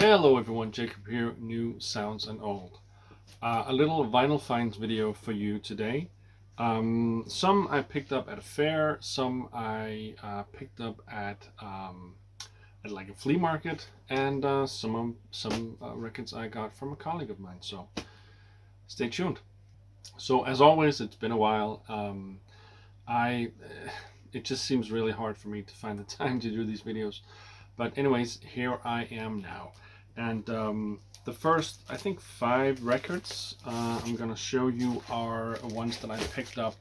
Hello everyone, Jacob here, new sounds and old. A little vinyl finds video for you today. Some I picked up at a fair, some I picked up at like a flea market, and some records I got from a colleague of mine. So stay tuned. So as always, it's been a while. I it just seems really hard for me to find the time to do these videos. But anyways, here I am now. And the first, I think, 5 records I'm gonna show you are ones that I picked up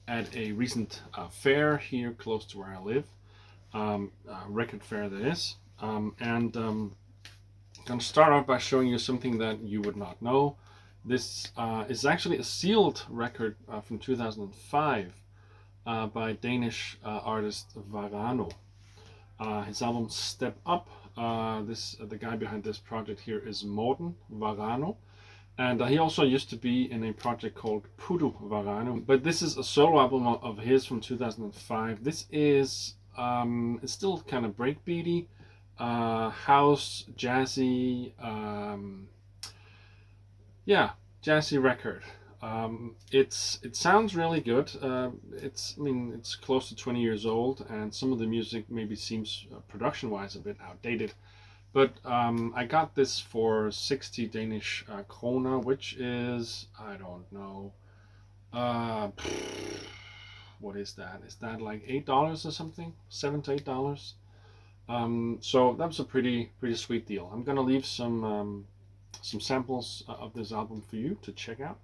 at a recent fair here close to where I live. Record fair that is. I'm gonna start off by showing you something that you would not know. This is actually a sealed record from 2005 by Danish artist Varano. His album Step Up. The guy behind this project here is Morten Varano, and he also used to be in a project called Pudu Varano. But this is a solo album of his from 2005. This is it's still kind of breakbeaty, house, jazzy, yeah, jazzy record. It sounds really good. It's close to 20 years old, and some of the music maybe seems production-wise a bit outdated. But I got this for 60 Danish krona, which is, I don't know, uh, what is that? Is that like $8 or something? $7 to $8. So that was a pretty sweet deal. I'm gonna leave some samples of this album for you to check out.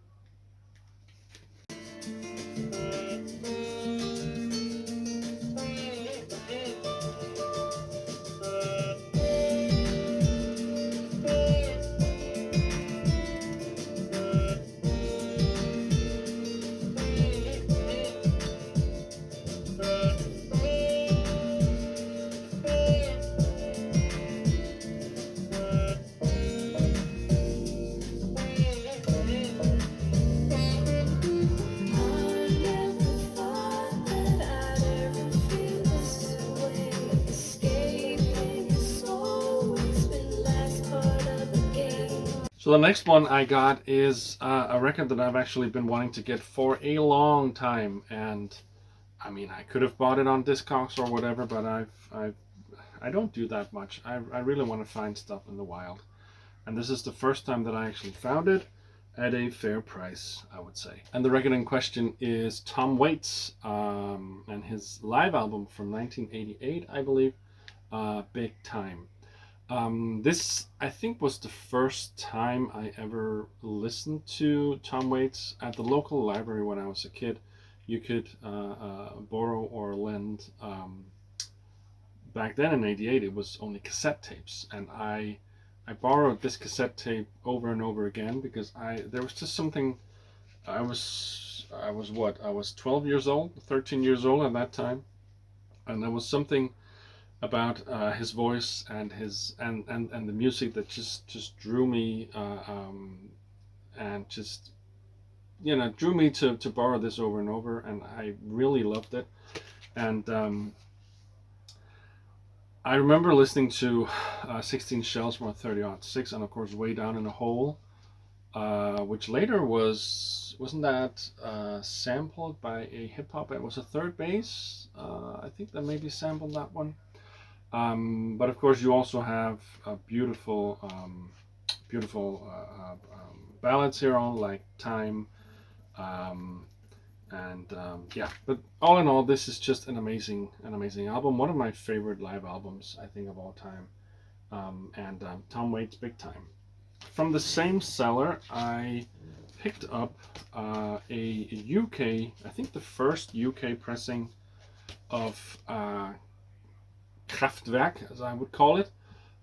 So the next one I got is a record that I've actually been wanting to get for a long time, and I mean I could have bought it on Discogs or whatever, but I don't do that much. I really want to find stuff in the wild, and this is the first time that I actually found it at a fair price, I would say. And the record in question is Tom Waits and his live album from 1988, I believe, Big Time. This, I think, was the first time I ever listened to Tom Waits at the local library when I was a kid. You could borrow or lend, back then in '88 it was only cassette tapes, and I borrowed this cassette tape over and over again because there was just something. I was what? I was 12 years old, 13 years old at that time, and there was something about his voice and the music that just drew me, and just drew me to borrow this over and over, and I really loved it. And I remember listening to 16 Shells from a 30-06, and of course Way Down in a Hole, which later wasn't that sampled by a hip hop? It was a third bass. I think that maybe sampled that one. But of course, you also have beautiful ballads here on, like Time, yeah. But all in all, this is just an amazing album. One of my favorite live albums, I think, of all time. Tom Waits, Big Time. From the same seller, I picked up a UK, I think the first UK pressing of Kraftwerk, as I would call it,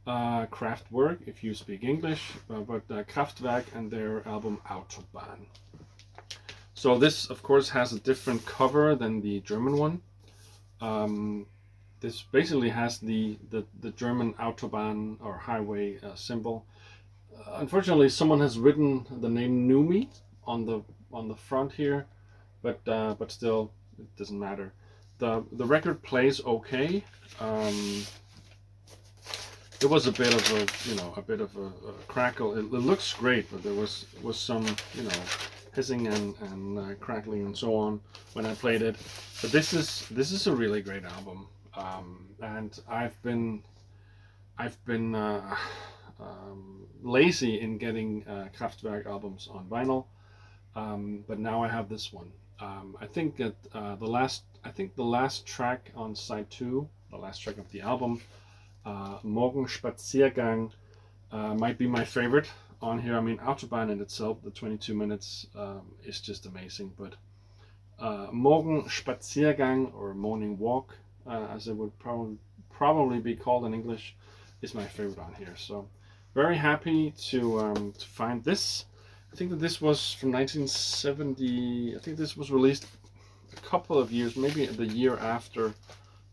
Kraftwerk if you speak English, but Kraftwerk and their album Autobahn. So this, of course, has a different cover than the German one. This basically has the German Autobahn or highway symbol. Unfortunately, someone has written the name Numi on the front here, but still, it doesn't matter. The record plays okay. it was a bit of a, a bit of a crackle. It looks great, but there was some, hissing and crackling and so on when I played it. But this is a really great album, and I've been lazy in getting Kraftwerk albums on vinyl, but now I have this one. I think that the last track on side two, the last track of the album, Morgenspaziergang, might be my favorite on here. I mean, Autobahn in itself, the 22 minutes, is just amazing. But Morgenspaziergang, or Morning Walk, as it would probably be called in English, is my favorite on here. So very happy to find this. I think that this was from 1970. I think this was released a couple of years, maybe the year after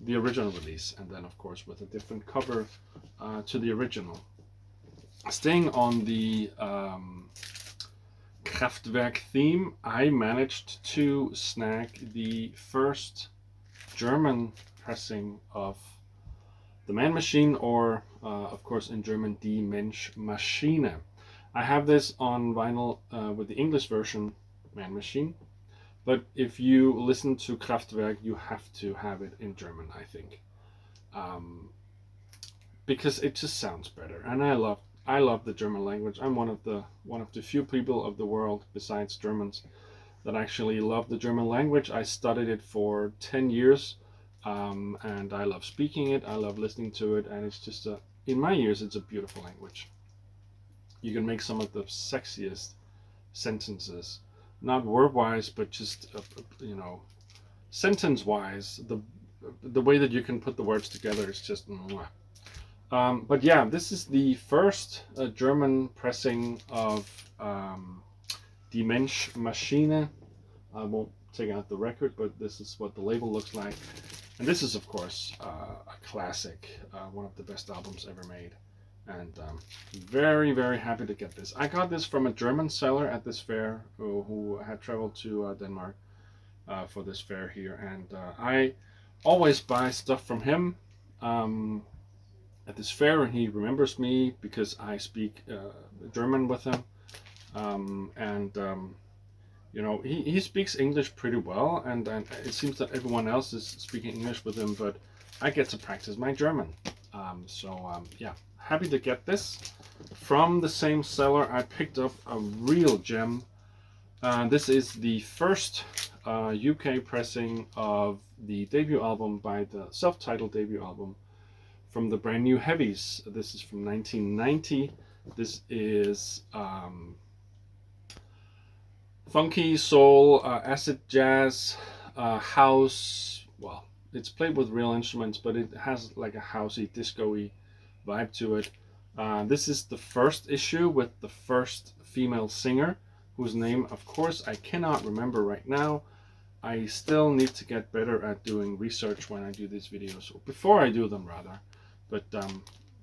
the original release, and then of course with a different cover to the original. Staying on the Kraftwerk theme, I managed to snag the first German pressing of the Man Machine, or of course in German Die Menschmaschine. I have this on vinyl with the English version, Man Machine, but if you listen to Kraftwerk, you have to have it in German, I think, because it just sounds better. And I love the German language. I'm one of the few people of the world besides Germans that actually love the German language. I studied it for 10 years, and I love speaking it. I love listening to it, and it's just in my ears, it's a beautiful language. You can make some of the sexiest sentences, not word-wise, but just sentence-wise. The way that you can put the words together is just mwah. But yeah, this is the first German pressing of Die Menschmaschine. I won't take out the record, but this is what the label looks like. And this is, of course, a classic, one of the best albums ever made. And very, very happy to get this. I got this from a German seller at this fair who had traveled to Denmark for this fair here. And I always buy stuff from him at this fair, and he remembers me because I speak German with him. He speaks English pretty well, and it seems that everyone else is speaking English with him, but I get to practice my German. Yeah, happy to get this. From the same seller, I picked up a real gem. This is the first UK pressing of the debut album, by the self-titled debut album from the Brand New Heavies. This is from 1990. This is funky soul, acid jazz, house. Well, it's played with real instruments, but it has like a housey, disco-y vibe to it. This is the first issue with the first female singer, whose name, of course, I cannot remember right now. I still need to get better at doing research when I do these videos, or before I do them rather. But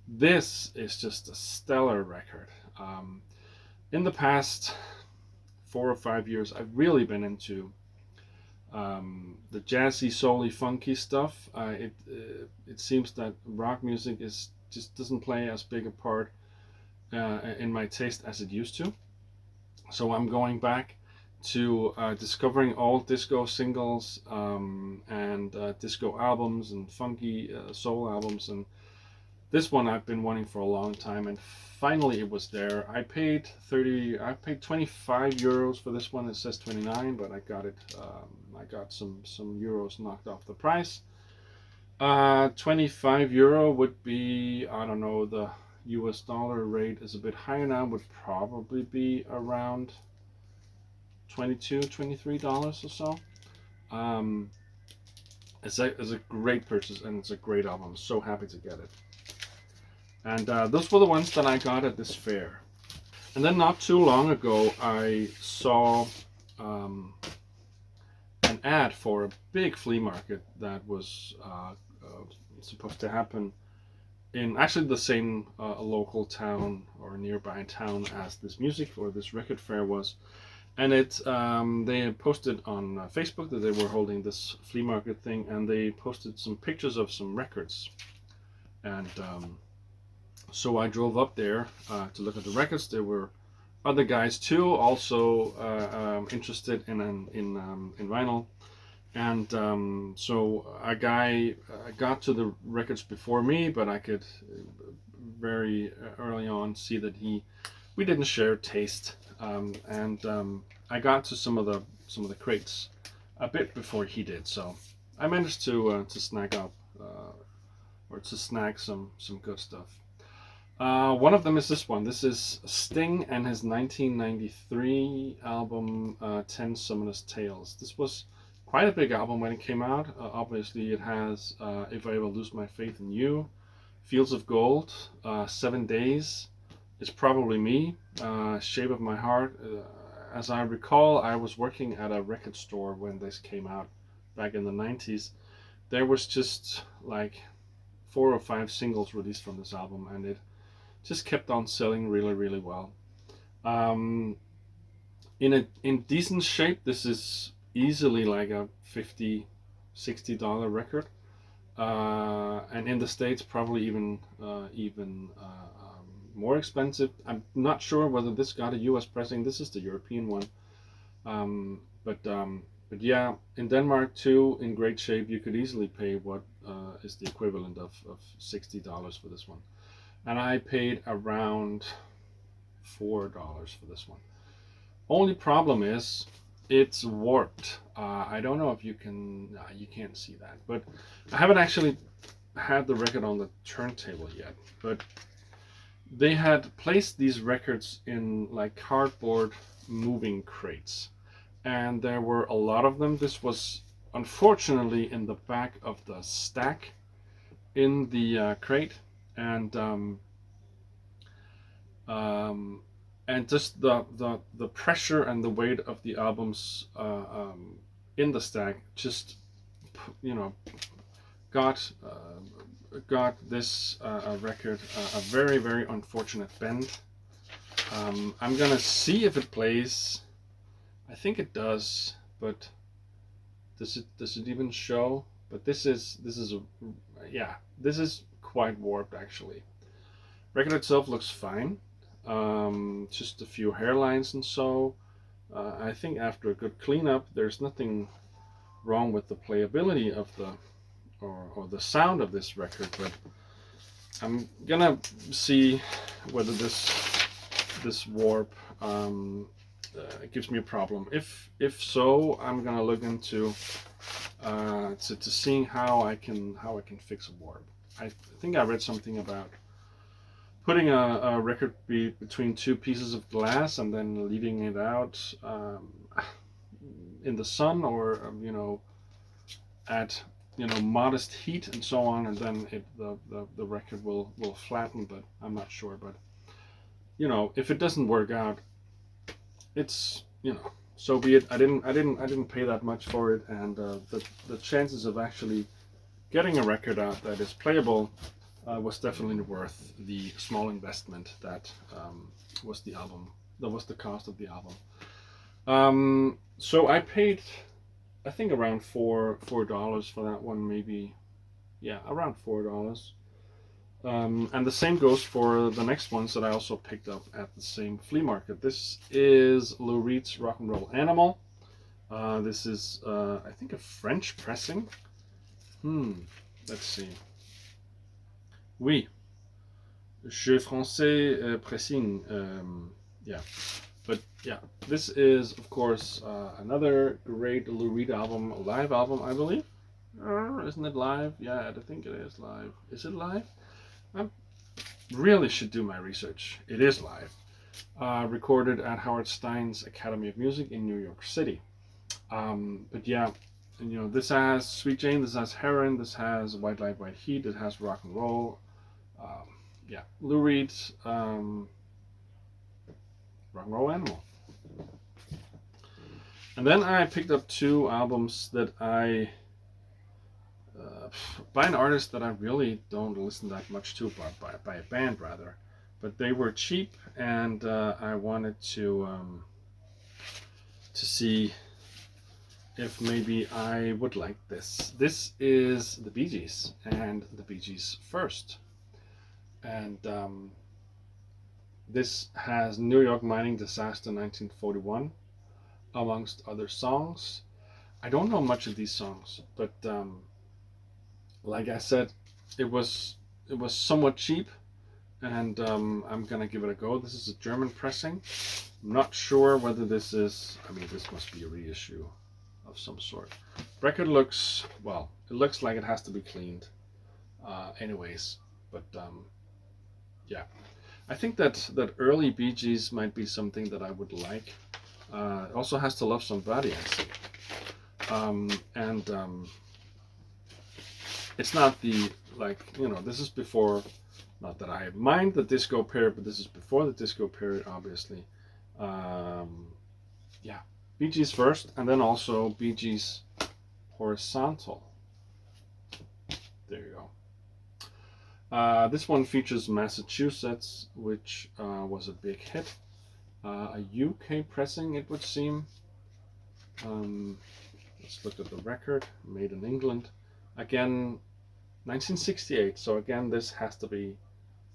this is just a stellar record. In the past 4 or 5 years, I've really been into the jazzy, soul-y, funky stuff. It seems that rock music just doesn't play as big a part in my taste as it used to. So I'm going back to discovering all disco singles and disco albums and funky soul albums, and this one I've been wanting for a long time, and finally it was there. I paid 25 euros for this one. It says 29, but I got it. I got some euros knocked off the price. 25 euro would be, I don't know, the US dollar rate is a bit higher now, would probably be around $22-23 or so. It's a great purchase, and it's a great album. I'm so happy to get it. And those were the ones that I got at this fair. And then not too long ago, I saw an ad for a big flea market that was supposed to happen in actually the same local town or nearby town as this music or this record fair was. And they had posted on Facebook that they were holding this flea market thing, and they posted some pictures of some records. And So I drove up there to look at the records. There were other guys too, also interested in vinyl. And so a guy got to the records before me, but I could very early on see that we didn't share taste. And I got to some of the crates a bit before he did, so I managed to snag up or to snag some good stuff. One of them is this one. This is Sting and his 1993 album, 10 Summoner's Tales. This was quite a big album when it came out. Obviously, it has If I Ever Lose My Faith in You, Fields of Gold, 7 Days, It's Probably Me, Shape of My Heart. As I recall, I was working at a record store when this came out back in the 90s. There was just like 4 or 5 singles released from this album, and it just kept on selling really, really well. Um, in decent shape, this is easily like a $50, $60 record, and in the States probably even more expensive. I'm not sure whether this got a U.S. pressing. This is the European one, but yeah, in Denmark too, in great shape. You could easily pay what is the equivalent of $60 for this one, and I paid around $4 for this one. Only problem is it's warped. I don't know if you can. You can't see that, but I haven't actually had the record on the turntable yet. But they had placed these records in like cardboard moving crates, and there were a lot of them. This was unfortunately in the back of the stack in the crate, and um, and just the pressure and the weight of the albums in the stack just you know got this record a very, very unfortunate bend. I'm gonna see if it plays. I think it does, but does it even show? But this is a yeah, this is quite warped actually. Record itself looks fine. Just a few hairlines and so. I think after a good cleanup, there's nothing wrong with the playability of the or the sound of this record, but I'm gonna see whether this warp gives me a problem. If so, I'm gonna look into to seeing how I can fix a warp. I think I read something about putting a record between two pieces of glass and then leaving it out in the sun or at modest heat and so on, and then the record will flatten. But I'm not sure. But if it doesn't work out, it's so be it. I didn't pay that much for it, and the chances of actually getting a record out that is playable was definitely worth the small investment that was the album. That was the cost of the album. So I paid, I think around $4 for that one, maybe. Yeah, around $4. And the same goes for the next ones that I also picked up at the same flea market. This is Lou Reed's Rock and Roll Animal. This is, I think, a French pressing. Let's see. Oui, Jeu Français Pressing. Yeah, but yeah, this is of course another great Lou Reed album, a live album, I believe. Isn't it live? Yeah, I think it is live. Is it live? I really should do my research. It is live. Recorded at Howard Stein's Academy of Music in New York City. But yeah, and, this has Sweet Jane, this has Heron, this has White Light, White Heat, it has Rock and Roll. Yeah, Lou Reed's Rock and Roll Animal. And then I picked up 2 albums that I by an artist that I really don't listen that much to, but by a band rather. But they were cheap, and I wanted to see if maybe I would like this. This is the Bee Gees, and the Bee Gees First. and this has New York mining disaster 1941 amongst other songs. I don't know much of these songs, but like I said, it was somewhat cheap, and I'm gonna give it a go. This is a German pressing. I'm not sure whether this is. I mean, this must be a reissue of some sort. Record looks well. It looks like it has to be cleaned, anyways. But yeah, I think that early Bee Gees might be something that I would like. It also has to love somebody, I see. And it's not the, like, this is before, not that I mind the disco period, but this is before the disco period, obviously. Yeah, Bee Gees first, and then also Bee Gees Horizontal. There you go. This one features Massachusetts, which was a big hit. A UK pressing, it would seem. Let's look at the record. Made in England. Again, 1968. So again, this has to be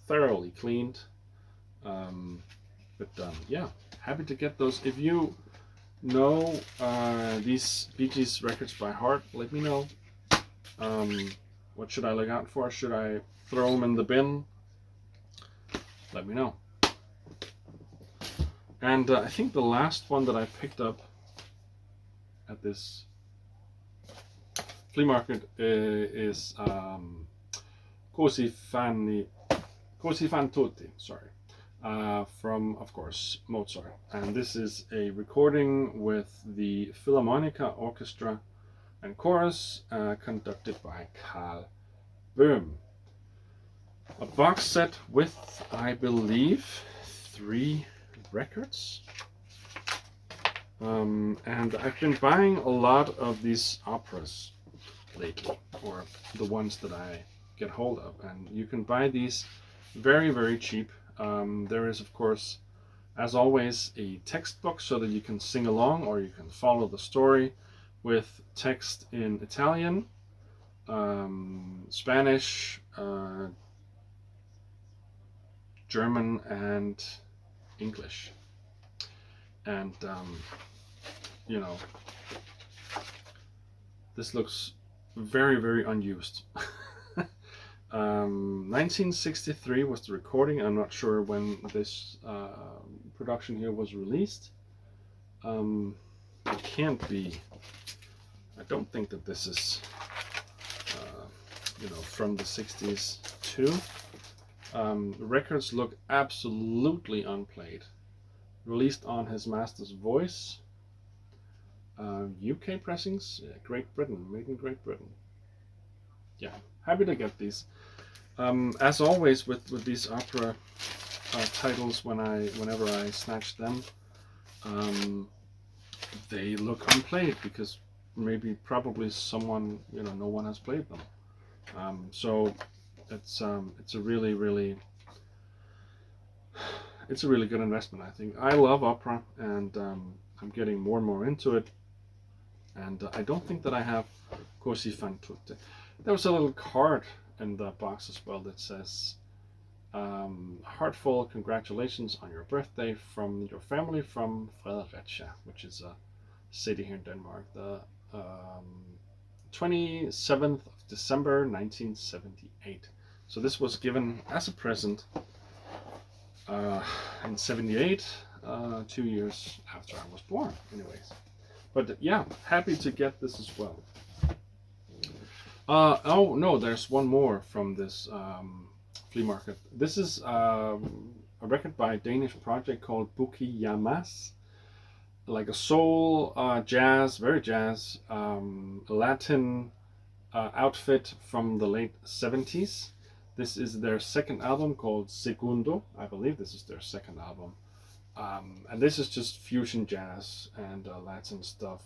thoroughly cleaned. But yeah, happy to get those. If you know these Bee Gees records by heart, let me know. What should I look out for? Should I throw them in the bin? Let me know. And I think the last one that I picked up at this flea market is Così fan tutti, sorry, from, of course, Mozart. And this is a recording with the Philharmonica Orchestra and Chorus, conducted by Carl Böhm. A box set with, I believe, 3 records. And I've been buying a lot of these operas lately, or the ones that I get hold of, and you can buy these very, very cheap. There is, of course, as always, a textbook so that you can sing along, or you can follow the story with text in Italian, Spanish, German, and English. And this looks very, very unused. 1963 was the recording. I'm not sure when this production here was released. It can't be. I don't think that this is, from the 60s too. The records look absolutely unplayed. Released on his master's voice. UK pressings, yeah, Great Britain, made in Great Britain. Yeah, happy to get these. As always with these opera titles, whenever I snatch them, they look unplayed because probably someone, no one has played them. So it's a really, really, it's a really good investment, I think. I love opera, and I'm getting more and more into it. And I don't think that I have Così fan tutte. There was a little card in the box as well that says, heartfelt congratulations on your birthday from your family from Fredericia, which is a city here in Denmark. The 27th of December 1978. So this was given as a present in 78, 2 years after I was born, anyways. But yeah, happy to get this as well. Oh no, there's one more from this flea market. This is a record by a Danish project called Buki Yamas, like a soul, jazz, very jazz, Latin outfit from the late 70s. This is their second album called Segundo. I believe this is their second album. And this is just fusion jazz and Latin stuff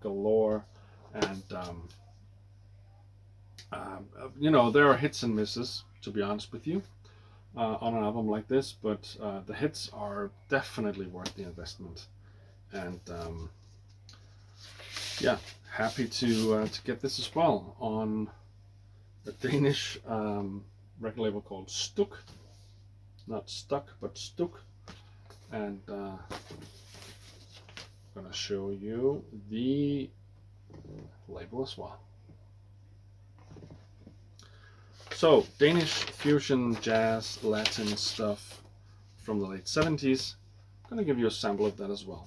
galore. And there are hits and misses, to be honest with you, on an album like this, but the hits are definitely worth the investment. And yeah, happy to get this as well on a Danish record label called Stuck, not Stuck, but Stuck, and I'm gonna show you the label as well. So Danish fusion, jazz, Latin stuff from the late 70s. I'm gonna give you a sample of that as well.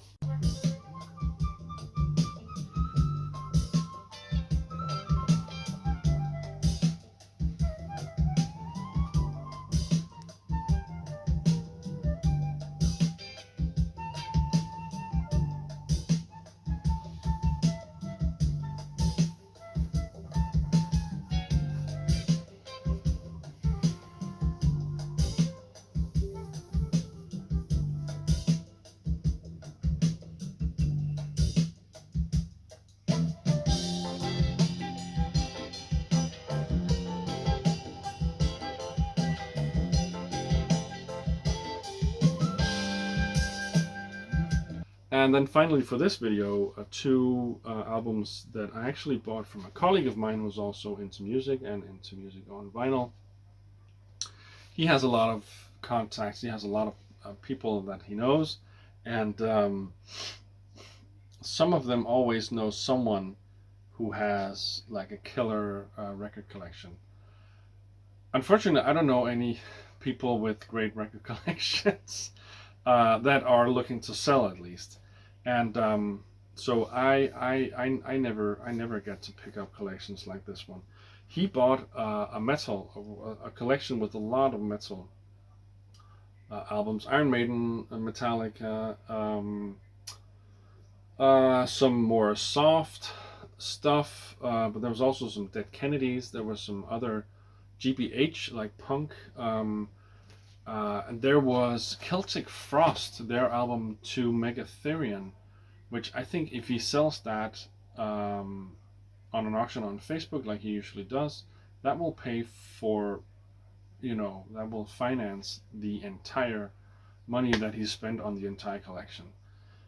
And then finally for this video, two albums that I actually bought from a colleague of mine who's also into music and into music on vinyl. He has a lot of contacts, he has a lot of people that he knows, and some of them always know someone who has like a killer record collection. Unfortunately, I don't know any people with great record collections that are looking to sell at least. And so I never get to pick up collections like this one. He bought a collection with a lot of metal albums: Iron Maiden, Metallica, some more soft stuff, but there was also some Dead Kennedys. There was some other GBH like punk. And there was Celtic Frost, their album To Megatherion, which I think if he sells that on an auction on Facebook like he usually does, that will pay for, that will finance the entire money that he spent on the entire collection.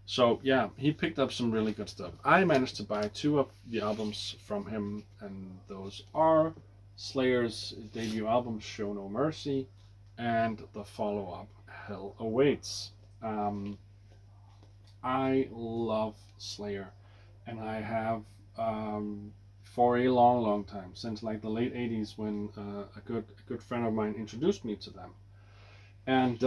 So yeah, he picked up some really good stuff. I managed to buy two of the albums from him, and those are Slayer's debut album Show No Mercy and the follow-up Hell Awaits. I love Slayer, and I have for a long time, since like the late 80s, when a good friend of mine introduced me to them. And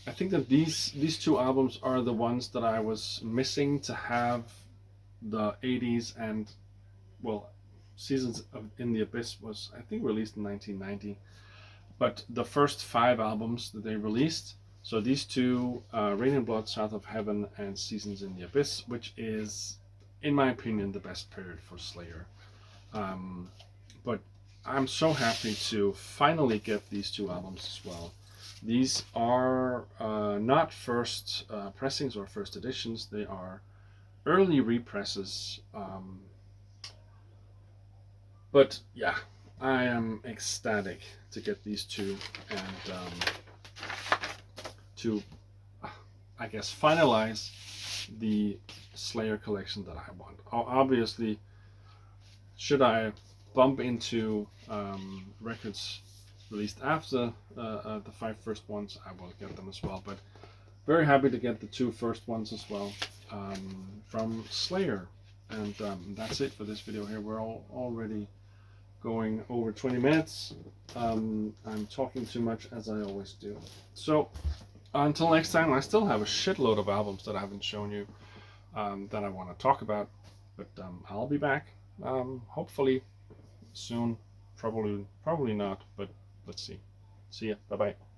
I think that these two albums are the ones that I was missing to have. The 80s and, well, Seasons in the Abyss was, I think, released in 1990, but the first 5 albums that they released, so these two, Rain and Blood, South of Heaven, and Seasons in the Abyss, which is, in my opinion, the best period for Slayer. But I'm so happy to finally get these two albums as well. These are not first pressings or first editions, they are early represses. But yeah, I am ecstatic to get these two and to, I guess, finalize the Slayer collection that I want. Obviously, should I bump into records released after the 5 first ones, I will get them as well. But very happy to get the 2 first ones as well from Slayer. And that's it for this video here. We're already going over 20 minutes. I'm talking too much, as I always do. So until next time, I still have a shitload of albums that I haven't shown you that I want to talk about. But I'll be back hopefully soon. Probably not, but let's see. See ya. Bye bye.